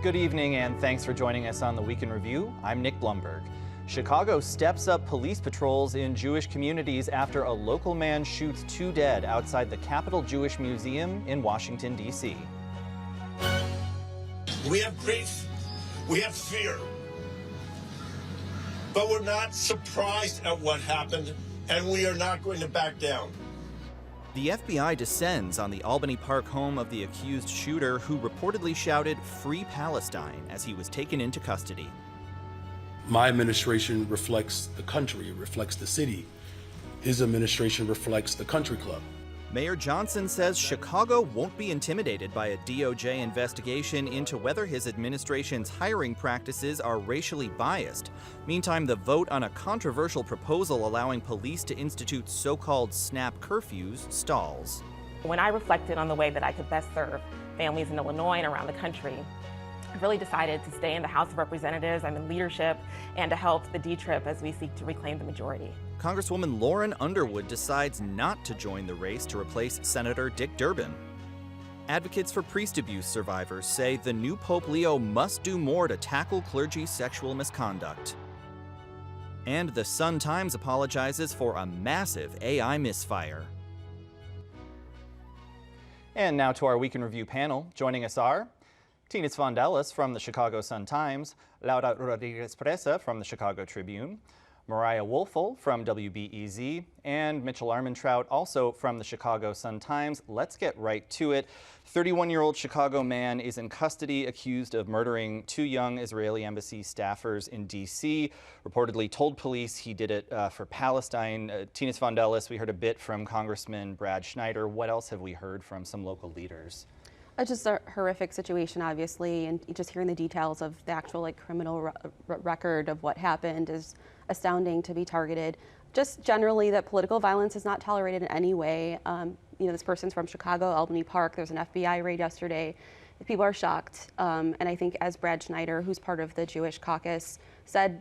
Good evening and thanks for joining us on the Week in Review. I'm Nick Blumberg. Chicago steps up police patrols in Jewish communities after a local man shoots 2 dead outside the Capitol Jewish Museum in Washington, D.C. We have grief, we have fear, but we're not surprised at what happened, and we are not going to back down. The FBI descends on the Albany Park home of the accused shooter who reportedly shouted "Free Palestine" as he was taken into custody. My administration reflects the country, it reflects the city. His administration reflects the country club. Mayor Johnson says Chicago won't be intimidated by a DOJ investigation into whether his administration's hiring practices are racially biased. Meantime, the vote on a controversial proposal allowing police to institute so-called snap curfews stalls. When I reflected on the way that I could best serve families in Illinois and around the country, I really decided to stay in the House of Representatives. I'm in leadership, and to help the D-Trip as we seek to reclaim the majority. Congresswoman Lauren Underwood decides not to join the race to replace Senator Dick Durbin. Advocates for priest abuse survivors say the new Pope Leo must do more to tackle clergy sexual misconduct. And the Sun-Times apologizes for a massive AI misfire. And now to our Week in Review panel. Joining us are Tinas Vandellis from the Chicago Sun-Times, Laura Rodriguez-Presa from the Chicago Tribune, Mariah Woelfel from WBEZ, and Mitchell Armentrout, also from the Chicago Sun-Times. Let's get right to it. 31-year-old Chicago man is in custody accused of murdering 2 young Israeli embassy staffers in D.C. Reportedly told police he did it for Palestine. Tinas Vandellis, we heard a bit from Congressman Brad Schneider. What else have we heard from some local leaders? It's just a horrific situation, obviously, and just hearing the details of the actual criminal record of what happened is astounding to be targeted. Just generally that political violence is not tolerated in any way. This person's from Chicago, Albany Park. There was an FBI raid yesterday. People are shocked, and I think as Brad Schneider, who's part of the Jewish caucus, said,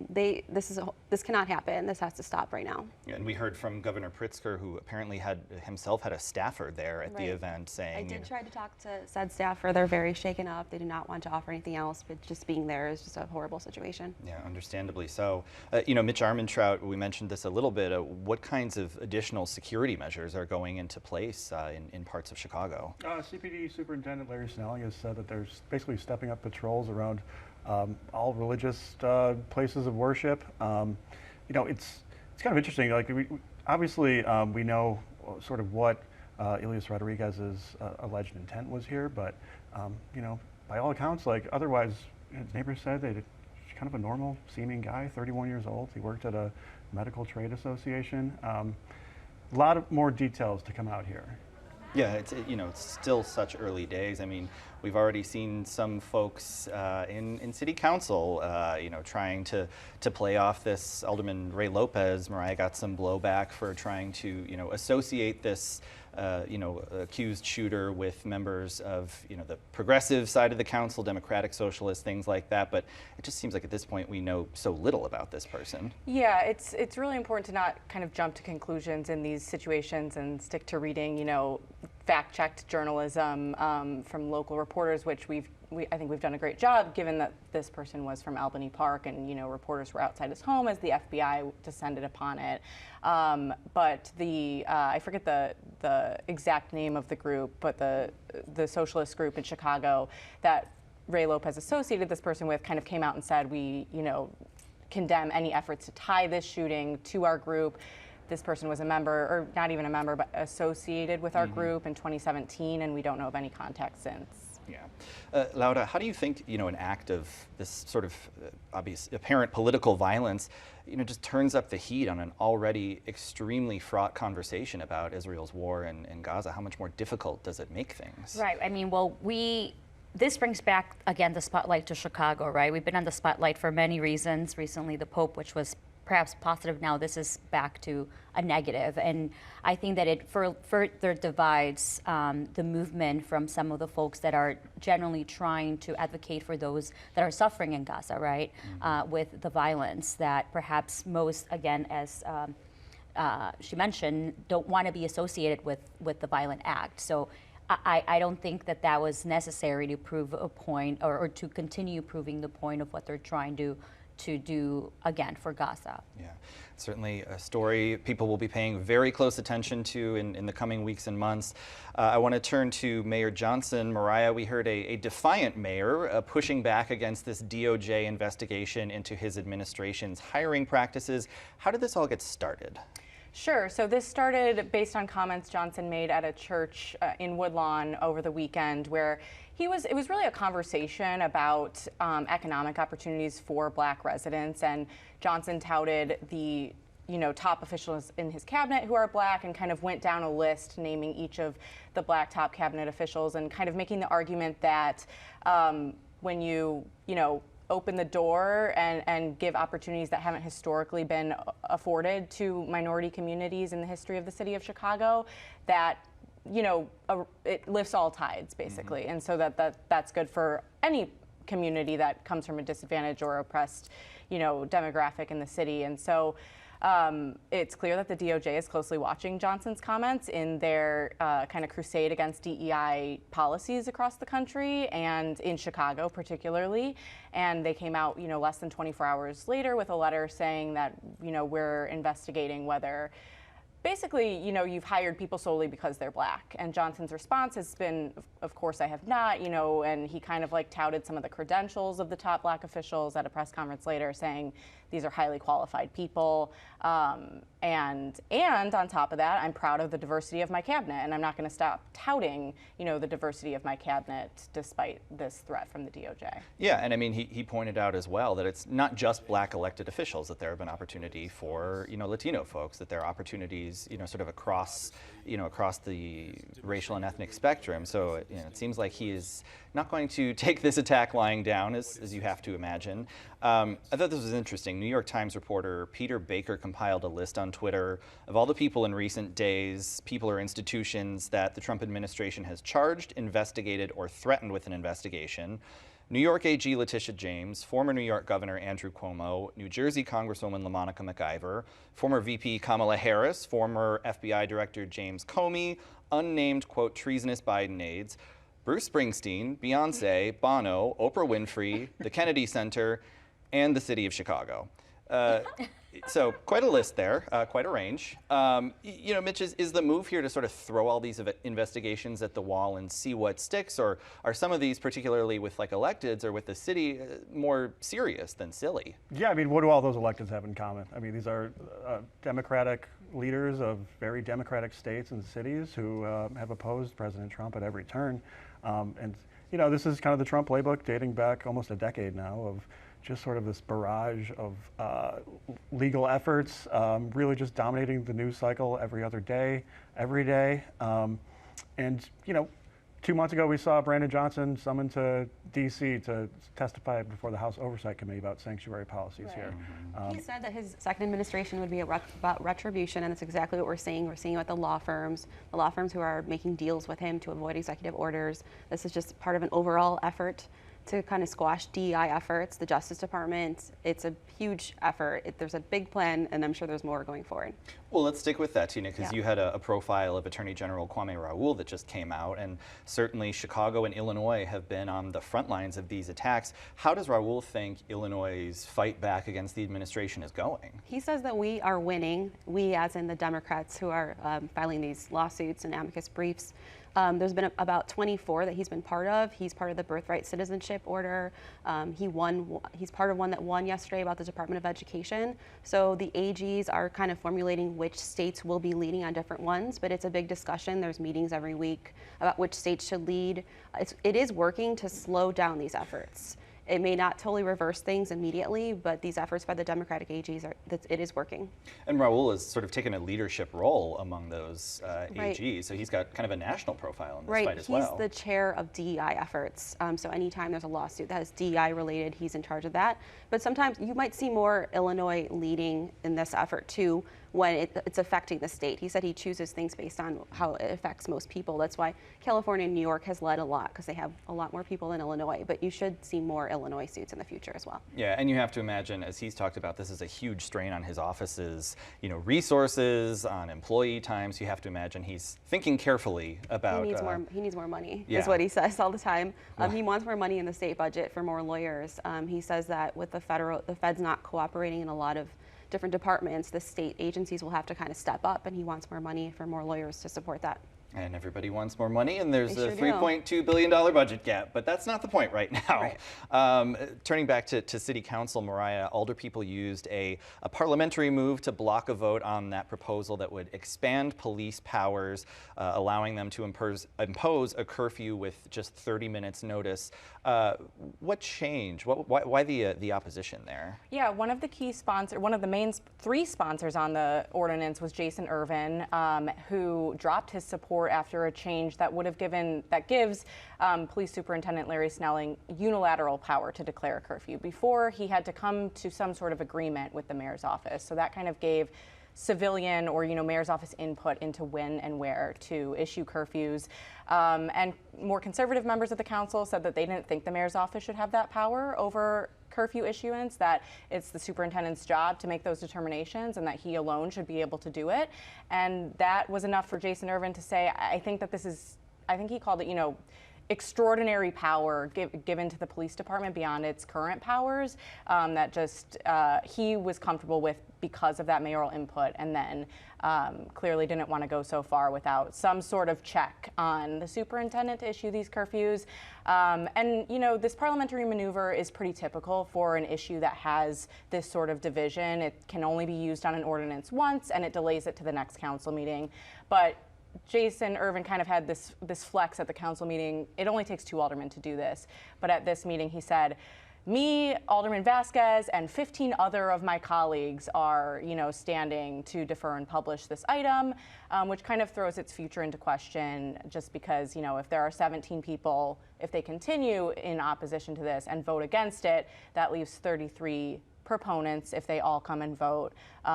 this cannot happen. This has to stop right now. And we heard from Governor Pritzker, who apparently had a staffer there at the event, saying. I did try to talk to said staffer. They're very shaken up. They do not want to offer anything else, but just being there is just a horrible situation. Yeah, understandably so. Mitch Armentrout, we mentioned this a little bit. What kinds of additional security measures are going into place in parts of Chicago? CPD Superintendent Larry Snelling has said that there's basically stepping up patrols around all religious places of worship. It's kind of interesting. We know sort of what Elias Rodriguez's alleged intent was here, but by all accounts, otherwise, his neighbors said he's kind of a normal seeming guy, 31 years old. He worked at a medical trade association. A lot of more details to come out here. Yeah, it's still such early days. I mean, we've already seen some folks in City Council, trying to play off this. Alderman Ray Lopez, Mariah got some blowback for trying to, associate this, accused shooter with members of, the progressive side of the council, Democratic Socialists, things like that. But it just seems like at this point we know so little about this person. Yeah, it's really important to not kind of jump to conclusions in these situations and stick to reading, fact-checked journalism from local reporters, which I think we've done a great job, given that this person was from Albany Park and reporters were outside his home as the FBI descended upon it. But I forget the exact name of the group, but the socialist group in Chicago that Ray Lopez associated this person with kind of came out and said, we condemn any efforts to tie this shooting to our group. This person was a member, or not even a member, but associated with our group in 2017, and we don't know of any contact since. Yeah. Laura, how do you think, an act of this sort of obvious, apparent political violence, just turns up the heat on an already extremely fraught conversation about Israel's war in Gaza? How much more difficult does it make things? Right. I mean, this brings back, again, the spotlight to Chicago, right? We've been on the spotlight for many reasons. Recently, the Pope, which was perhaps positive, now this is back to a negative. And I think that it further divides the movement from some of the folks that are generally trying to advocate for those that are suffering in Gaza, right? With the violence that perhaps most, again, as she mentioned, don't want to be associated with the violent act. So I don't think that that was necessary to prove a point or to continue proving the point of what they're trying to do, again, for Gaza. Yeah, certainly a story people will be paying very close attention to in the coming weeks and months. I want to turn to Mayor Johnson. Mariah, we heard a defiant mayor pushing back against this DOJ investigation into his administration's hiring practices. How did this all get started? Sure. So this started based on comments Johnson made at a church in Woodlawn over the weekend, where it was really a conversation about economic opportunities for Black residents, and Johnson touted the top officials in his cabinet who are Black, and kind of went down a list naming each of the Black top cabinet officials, and kind of making the argument that when you open the door and give opportunities that haven't historically been afforded to minority communities in the history of the city of Chicago, that it lifts all tides, basically. Mm-hmm. And so that's good for any community that comes from a disadvantaged or oppressed demographic in the city. And so it's clear that the DOJ is closely watching Johnson's comments in their kind of crusade against DEI policies across the country, and in Chicago particularly. And they came out, less than 24 hours later with a letter saying that, we're investigating whether basically, you've hired people solely because they're Black. And Johnson's response has been, of course I have not, and he kind of touted some of the credentials of the top Black officials at a press conference later, saying these are highly qualified people. And on top of that, I'm proud of the diversity of my cabinet, and I'm not going to stop touting, the diversity of my cabinet despite this threat from the DOJ. Yeah, and I mean, he pointed out as well that it's not just Black elected officials, that there have been opportunity for, Latino folks, that there are opportunities, sort of across the racial and ethnic spectrum. So, it seems like he is not going to take this attack lying down, as you have to imagine. I thought this was interesting. New York Times reporter Peter Baker compiled a list on Twitter of all the people in recent days, people or institutions that the Trump administration has charged, investigated, or threatened with an investigation. New York AG Letitia James, former New York Governor Andrew Cuomo, New Jersey Congresswoman LaMonica McIver, former VP Kamala Harris, former FBI Director James Comey, unnamed, quote, treasonous Biden aides, Bruce Springsteen, Beyonce, Bono, Oprah Winfrey, the Kennedy Center, and the city of Chicago. So quite a list there, quite a range. Mitch, is the move here to sort of throw all these investigations at the wall and see what sticks, or are some of these, particularly with electeds or with the city, more serious than silly? Yeah, I mean, what do all those electeds have in common? I mean, these are Democratic leaders of very Democratic states and cities who have opposed President Trump at every turn. And this is kind of the Trump playbook dating back almost a decade now of just sort of this barrage of legal efforts, really just dominating the news cycle every other day, every day. And 2 months ago, we saw Brandon Johnson summoned to D.C. to testify before the House Oversight Committee about sanctuary policies here. He said that his second administration would be about retribution, and that's exactly what we're seeing. We're seeing it with the law firms who are making deals with him to avoid executive orders. This is just part of an overall effort to kind of squash DEI efforts, the Justice Department. It's a huge effort. There's a big plan, and I'm sure there's more going forward. Well, let's stick with that, Tina, because you had a profile of Attorney General Kwame Raoul that just came out, and certainly Chicago and Illinois have been on the front lines of these attacks. How does Raoul think Illinois' fight back against the administration is going? He says that we are winning, we as in the Democrats who are filing these lawsuits and amicus briefs. There's been about 24 that he's been part of. He's part of the birthright citizenship order. He's part of one that won yesterday about the Department of Education. So the AGs are kind of formulating which states will be leading on different ones, but it's a big discussion. There's meetings every week about which states should lead. It is working to slow down these efforts. It may not totally reverse things immediately, but these efforts by the Democratic AGs, it is working. And Raoul has sort of taken a leadership role among those AGs, so he's got kind of a national profile in this fight as well. He's the chair of DEI efforts, so anytime there's a lawsuit that is DEI related, he's in charge of that. But sometimes you might see more Illinois leading in this effort too, when it's affecting the state. He said he chooses things based on how it affects most people. That's why California and New York has led a lot, because they have a lot more people than Illinois. But you should see more Illinois suits in the future as well. Yeah, and you have to imagine, as he's talked about, this is a huge strain on his office's, resources, on employee times. You have to imagine he's thinking carefully about. He needs more money, yeah. is what he says all the time. He wants more money in the state budget for more lawyers. He says that with the feds not cooperating in a lot of different departments, the state agencies will have to kind of step up, and he wants more money for more lawyers to support that. And everybody wants more money, and there's They a sure $3.2 billion budget gap, but that's not the point right now. Right. Turning back to City Council, Mariah, alderpeople used a parliamentary move to block a vote on that proposal that would expand police powers, allowing them to impose a curfew with just 30 minutes notice. What changed? Why the opposition there? Yeah, one of the main three sponsors on the ordinance was Jason Irvin, who dropped his support after a change that gives Police Superintendent Larry Snelling unilateral power to declare a curfew. Before, he had to come to some sort of agreement with the mayor's office. So that kind of gave civilian or mayor's office input into when and where to issue curfews. And more conservative members of the council said that they didn't think the mayor's office should have that power over curfew issuance, that it's the superintendent's job to make those determinations and that he alone should be able to do it. And that was enough for Jason Irvin to say, I think he called it, extraordinary power given to the police department beyond its current powers, that just he was comfortable with because of that mayoral input, and then clearly didn't want to go so far without some sort of check on the superintendent to issue these curfews. And this parliamentary maneuver is pretty typical for an issue that has this sort of division. It can only be used on an ordinance once, and it delays it to the next council meeting. But Jason Irvin kind of had this flex at the council meeting. It only takes 2 aldermen to do this. But at this meeting, he said, me, Alderman Vasquez, and 15 other of my colleagues are, standing to defer and publish this item, which kind of throws its future into question, just because, if there are 17 people, if they continue in opposition to this and vote against it, that leaves 33 proponents if they all come and vote,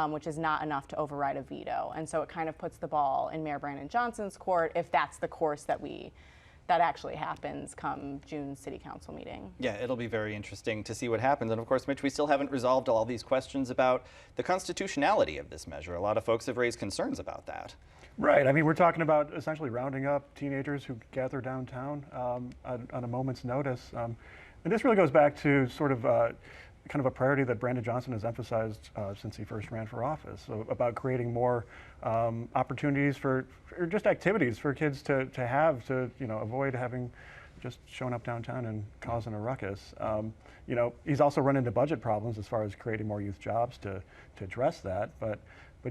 which is not enough to override a veto. And so it kind of puts the ball in Mayor Brandon Johnson's court if that's the course that actually happens come June City Council meeting. Yeah, it'll be very interesting to see what happens. And of course, Mitch, we still haven't resolved all these questions about the constitutionality of this measure. A lot of folks have raised concerns about that. Right. I mean, we're talking about essentially rounding up teenagers who gather downtown on a moment's notice. And this really goes back to sort of kind of a priority that Brandon Johnson has emphasized since he first ran for office, so about creating more opportunities for just activities for kids to have to avoid having just showing up downtown and causing a ruckus. He's also run into budget problems as far as creating more youth jobs to address that. But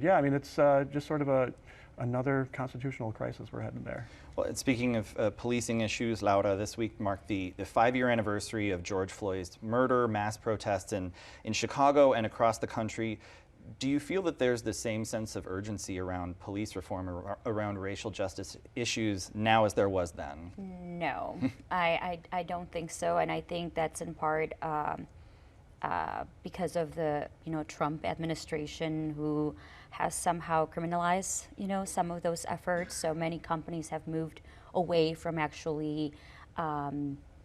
yeah, I mean, it's just sort of another constitutional crisis we're heading there. Well, and speaking of policing issues, Laura, this week marked the 5-year anniversary of George Floyd's murder, mass protests in Chicago and across the country. Do you feel that there's the same sense of urgency around police reform or around racial justice issues now as there was then? No, I don't think so, and I think that's in part because of the Trump administration, who has somehow criminalized some of those efforts. So many companies have moved away from actually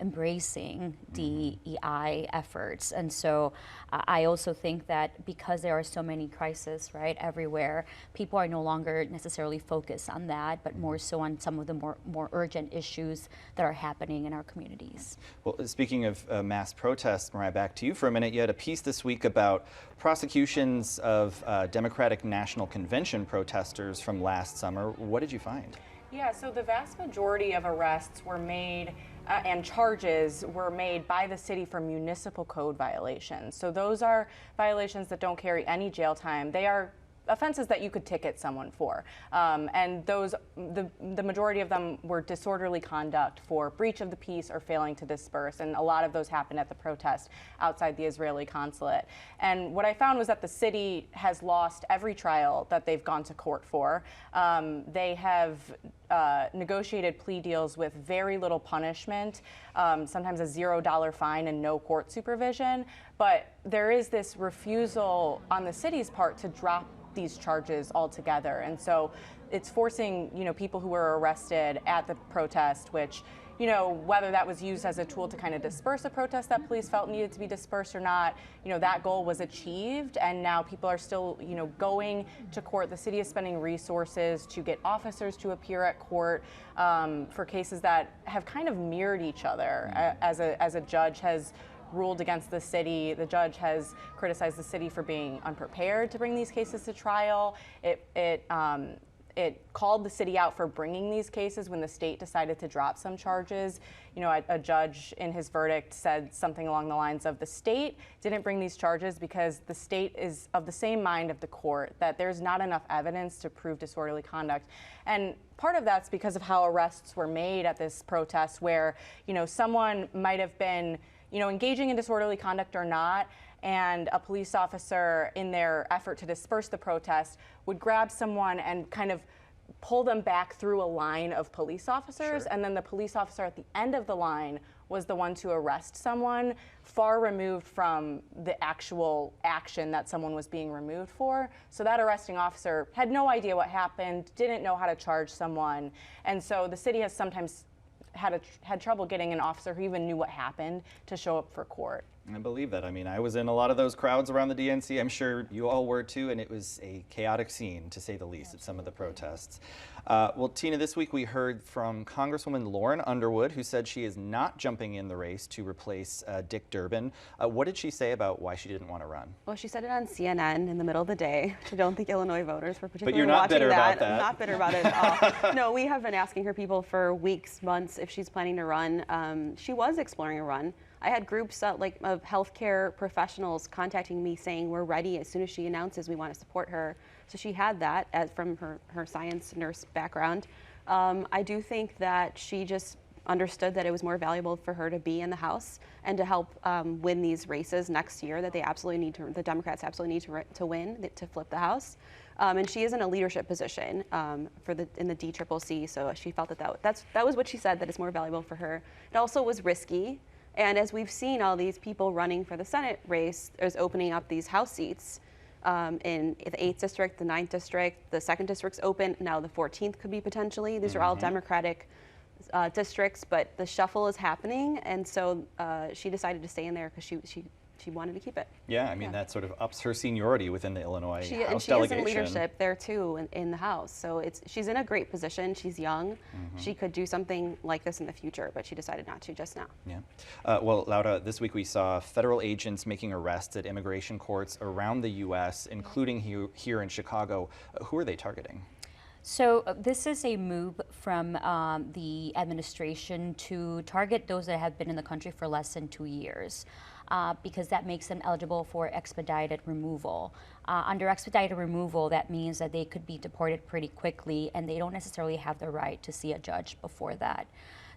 embracing DEI efforts. And so I also think that because there are so many crises, right, everywhere, people are no longer necessarily focused on that, but more so on some of the more urgent issues that are happening in our communities. Well, speaking of mass protests, Mariah, back to you for a minute. You had a piece this week about prosecutions of Democratic National Convention protesters from last summer. What did you find? Yeah, so the vast majority of arrests were made and charges were made by the city for municipal code violations. So those are violations that don't carry any jail time. They are offenses that you could ticket someone for. And those, the majority of them were disorderly conduct for breach of the peace or failing to disperse. And a lot of those happened at the protest outside the Israeli consulate. And what I found was that the city has lost every trial that they've gone to court for. They have negotiated plea deals with very little punishment, sometimes a $0 fine and no court supervision. But there is this refusal on the city's part to drop these charges altogether. And so it's forcing, people who were arrested at the protest, which, whether that was used as a tool to kind of disperse a protest that police felt needed to be dispersed or not, that goal was achieved. And now people are still, going to court. The city is spending resources to get officers to appear at court for cases that have kind of mirrored each other. As a judge has ruled against the city, the judge has criticized the city for being unprepared to bring these cases to trial. It called the city out for bringing these cases when the state decided to drop some charges. A judge in his verdict said something along the lines of, the state didn't bring these charges because the state is of the same mind of the court, that there's not enough evidence to prove disorderly conduct. And part of that's because of how arrests were made at this protest, where, someone might have been, engaging in disorderly conduct or not, and a police officer, in their effort to disperse the protest, would grab someone and kind of pull them back through a line of police officers. Sure. And then the police officer at the end of the line was the one to arrest someone, far removed from the actual action that someone was being removed for. So that arresting officer had no idea what happened, didn't know how to charge someone. And so the city has sometimes had trouble getting an officer who even knew what happened to show up for court. I believe that. I mean, I was in a lot of those crowds around the DNC. I'm sure you all were too, and it was a chaotic scene, to say the least, at some of the protests. Well, Tina, this week we heard from Congresswoman Lauren Underwood, who said she is not jumping in the race to replace Dick Durbin. What did she say about why she didn't want to run? Well, she said it on CNN in the middle of the day. I don't think Illinois voters were particularly but you're not watching bitter that. About that. I'm not bitter about it at all. No, we have been asking her people for weeks, months, if she's planning to run. She was exploring a run. I had groups of healthcare professionals contacting me saying, we're ready as soon as she announces we want to support her. So she had that from her science nurse background. I do think that she just understood that it was more valuable for her to be in the House and to help win these races next year that the Democrats absolutely need to win to flip the House. And she is in a leadership position in the DCCC, so she felt that was what she said, that it's more valuable for her. It also was risky. And as we've seen all these people running for the Senate race, there's opening up these House seats in the 8th district, the 9th district, the 2nd district's open. Now the 14th could be potentially. These are all Democratic districts, but the shuffle is happening. And so she decided to stay in there because she wanted to keep it. Yeah, I mean, that sort of ups her seniority within the Illinois House delegation. She is in leadership there too in the House. So she's in a great position. She's young. She could do something like this in the future, but she decided not to just now. Yeah. Well, Laura, this week we saw federal agents making arrests at immigration courts around the U.S., including here in Chicago. Who are they targeting? So this is a move from the administration to target those that have been in the country for less than 2 years. Because that makes them eligible for expedited removal. Under expedited removal, that means that they could be deported pretty quickly, and they don't necessarily have the right to see a judge before that.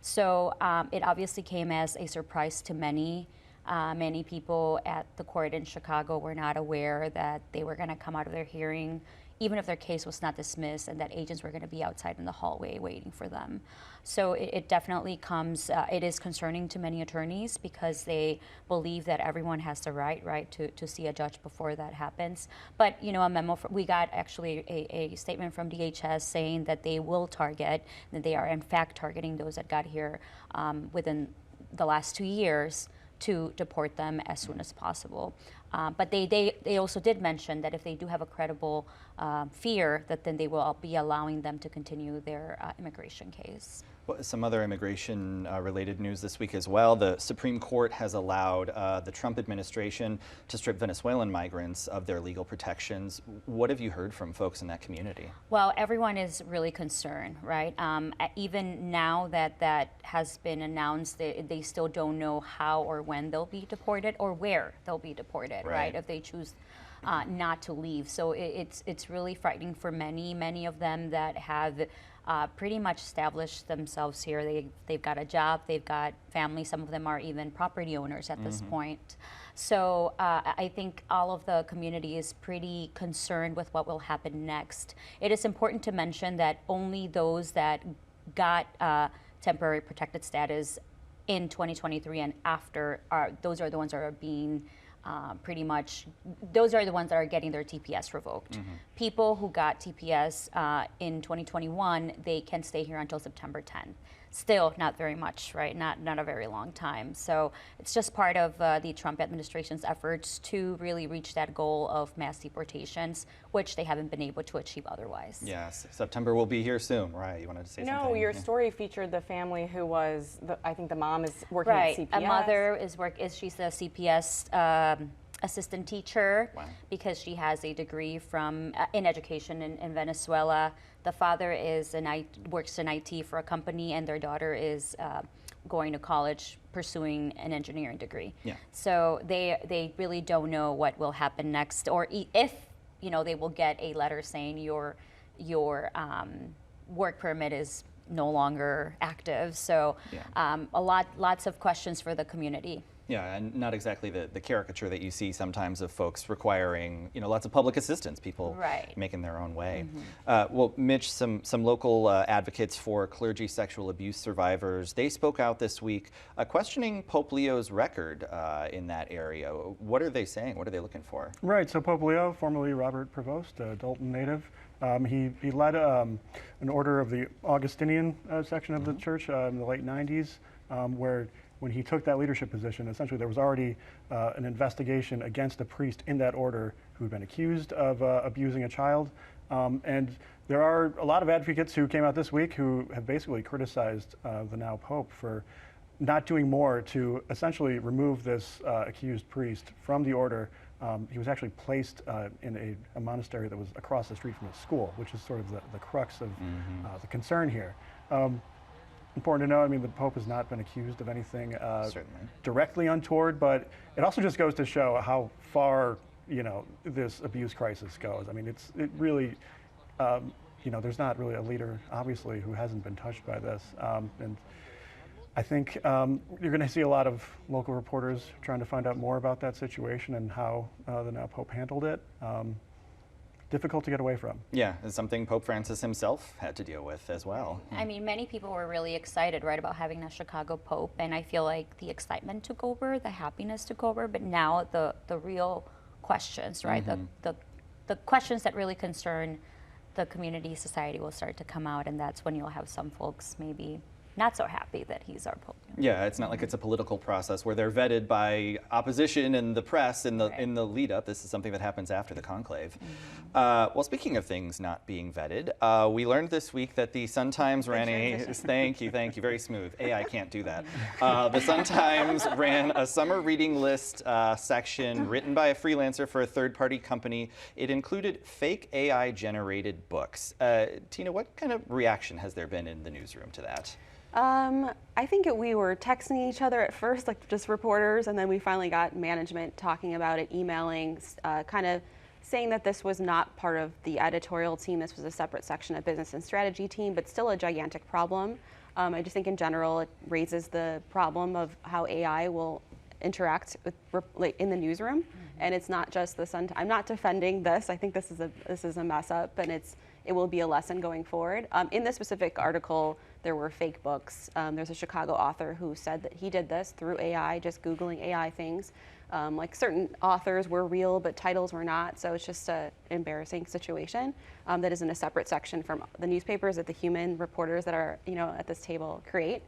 So it obviously came as a surprise to many. Many people at the court in Chicago were not aware that they were going to come out of their hearing, even if their case was not dismissed, and that agents were going to be outside in the hallway waiting for them. So it definitely comes, it is concerning to many attorneys because they believe that everyone has the right to see a judge before that happens. But, a memo, we got actually a statement from DHS saying that they will target, that they are in fact targeting those that got here within the last 2 years to deport them as soon as possible. But they also did mention that if they do have a credible fear, that then they will be allowing them to continue their immigration case. Well, some other immigration-related news this week as well. The Supreme Court has allowed the Trump administration to strip Venezuelan migrants of their legal protections. What have you heard from folks in that community? Well, everyone is really concerned, right? Even now that has been announced, they still don't know how or when they'll be deported or where they'll be deported, right? If they choose not to leave. So it's really frightening for many of them that have pretty much established themselves here. They've got a job, they've got family, some of them are even property owners at this point. So I think all of the community is pretty concerned with what will happen next. It is important to mention that only those that got temporary protected status in 2023 and after, those are the ones that are being pretty much, those are the ones that are getting their TPS revoked. People who got TPS in 2021, they can stay here until September 10th. Still not very much, right? Not a very long time. So it's just part of the Trump administration's efforts to really reach that goal of mass deportations, which they haven't been able to achieve otherwise. Yes, September will be here soon. Right, you wanted to say something? No, your story featured the family who was, I think the mom is working at CPS. A mother she's a CPS assistant teacher. Wow. Because she has a degree in education in Venezuela. The father works in IT for a company, and their daughter is going to college pursuing an engineering degree. Yeah. So they really don't know what will happen next, or if they will get a letter saying your work permit is no longer active. So lots of questions for the community. Yeah, and not exactly the caricature that you see sometimes of folks requiring, lots of public assistance, people making their own way. Well, Mitch, some local advocates for clergy sexual abuse survivors, they spoke out this week questioning Pope Leo's record in that area. What are they saying? What are they looking for? Right, so Pope Leo, formerly Robert Prevost, a Dalton native, he led an order of the Augustinian section of the church in the late 90s, where when he took that leadership position, essentially there was already an investigation against a priest in that order who had been accused of abusing a child. And there are a lot of advocates who came out this week who have basically criticized the now Pope for not doing more to essentially remove this accused priest from the order. He was actually placed in a monastery that was across the street from his school, which is sort of the crux of the concern here. Important to know, I mean, the Pope has not been accused of anything directly untoward, but it also just goes to show how far, this abuse crisis goes. I mean, it really, there's not really a leader, obviously, who hasn't been touched by this. And I think you're going to see a lot of local reporters trying to find out more about that situation and how the now Pope handled it. Difficult to get away from. Yeah, it's something Pope Francis himself had to deal with as well. I mean, many people were really excited, right, about having a Chicago Pope, and I feel like the excitement took over, the happiness took over, but now the real questions, right, the questions that really concern the community, society will start to come out, and that's when you'll have some folks maybe not so happy that he's our Pope. Yeah, it's not like it's a political process where they're vetted by opposition and the press in the lead up. This is something that happens after the conclave. Well, speaking of things not being vetted, we learned this week that the Sun-Times ran thank you, very smooth. AI can't do that. The Sun-Times ran a summer reading list section written by a freelancer for a third-party company. It included fake AI-generated books. Tina, what kind of reaction has there been in the newsroom to that? I think we were texting each other at first, like just reporters, and then we finally got management talking about it, emailing, kind of saying that this was not part of the editorial team. This was a separate section of business and strategy team, but still a gigantic problem. I just think in general it raises the problem of how AI will interact with in the newsroom, and it's not just the Sun. I'm not defending this. I think this is a mess up, and it will be a lesson going forward. In this specific article, there were fake books. There's a Chicago author who said that he did this through AI, just Googling AI things. Like certain authors were real, but titles were not. So it's just an embarrassing situation that is in a separate section from the newspapers that the human reporters that are at this table create.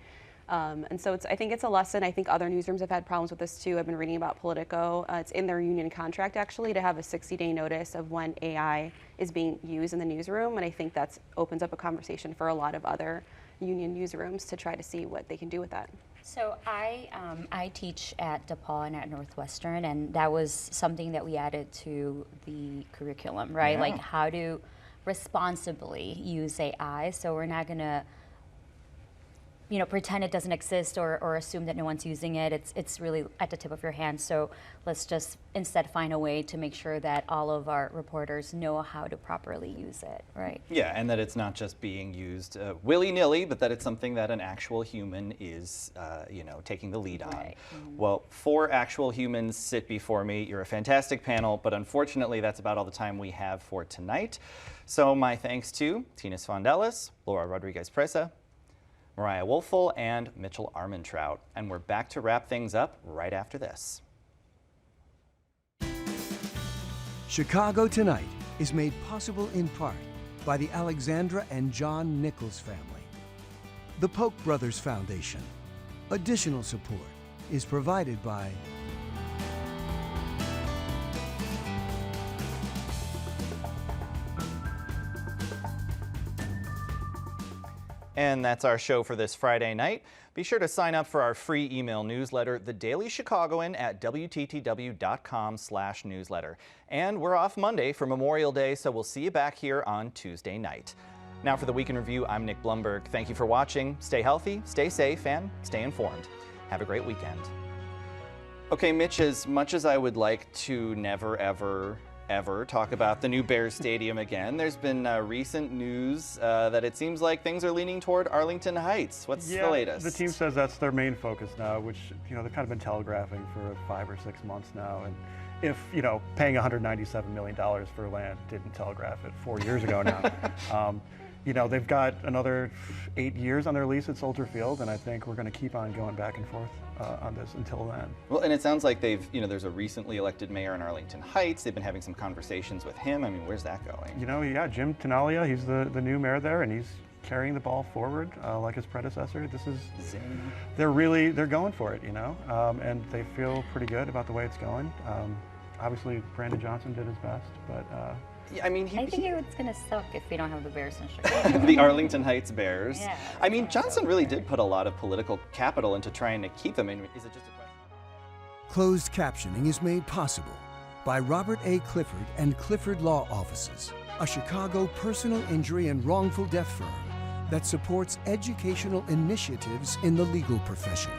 And so I think it's a lesson. I think other newsrooms have had problems with this too. I've been reading about Politico. It's in their union contract actually to have a 60-day notice of when AI is being used in the newsroom. And I think that opens up a conversation for a lot of other union newsrooms to try to see what they can do with that. So I teach at DePaul and at Northwestern, and that was something that we added to the curriculum, right? Yeah. Like how to responsibly use AI. So we're not going to pretend it doesn't exist or assume that no one's using it. It's really at the tip of your hand. So let's just instead find a way to make sure that all of our reporters know how to properly use it, right? Yeah, and that it's not just being used willy-nilly, but that it's something that an actual human is, taking the lead on. Right. Well, 4 actual humans sit before me. You're a fantastic panel, but unfortunately, that's about all the time we have for tonight. So my thanks to Tina Svandelis, Laura Rodriguez-Presa, Mariah Wolfel, and Mitchell Armentrout. And we're back to wrap things up right after this. Chicago Tonight is made possible in part by the Alexandra and John Nichols family. The Polk Brothers Foundation. Additional support is provided by And that's our show for this Friday night. Be sure to sign up for our free email newsletter, The Daily Chicagoan, at WTTW.com/newsletter. And we're off Monday for Memorial Day, so we'll see you back here on Tuesday night. Now for the Week in Review, I'm Nick Blumberg. Thank you for watching. Stay healthy, stay safe, and stay informed. Have a great weekend. Okay, Mitch, as much as I would like to never, ever talk about the new Bears Stadium again, there's been recent news that it seems like things are leaning toward Arlington Heights. What's the latest? The team says that's their main focus now, which, you know, they've kind of been telegraphing for 5 or 6 months now. And if, you know, paying $197 million for land didn't telegraph it 4 years ago now. You know, they've got another 8 years on their lease at Soldier Field, and I think we're going to keep on going back and forth on this until then. Well, and it sounds like they've, you know, there's a recently elected mayor in Arlington Heights. They've been having some conversations with him. I mean, where's that going? You know, yeah, Jim Tenalia, he's the new mayor there, and he's carrying the ball forward like his predecessor. This is, they're going for it, you know, and they feel pretty good about the way it's going. Obviously, Brandon Johnson did his best, but yeah, I mean, I think it's going to suck if we don't have the Bears in Chicago. The Arlington Heights Bears. Yeah, I mean, Johnson really did put a lot of political capital into trying to keep them. I mean, is it just a question? Closed captioning is made possible by Robert A. Clifford and Clifford Law Offices, a Chicago personal injury and wrongful death firm that supports educational initiatives in the legal profession.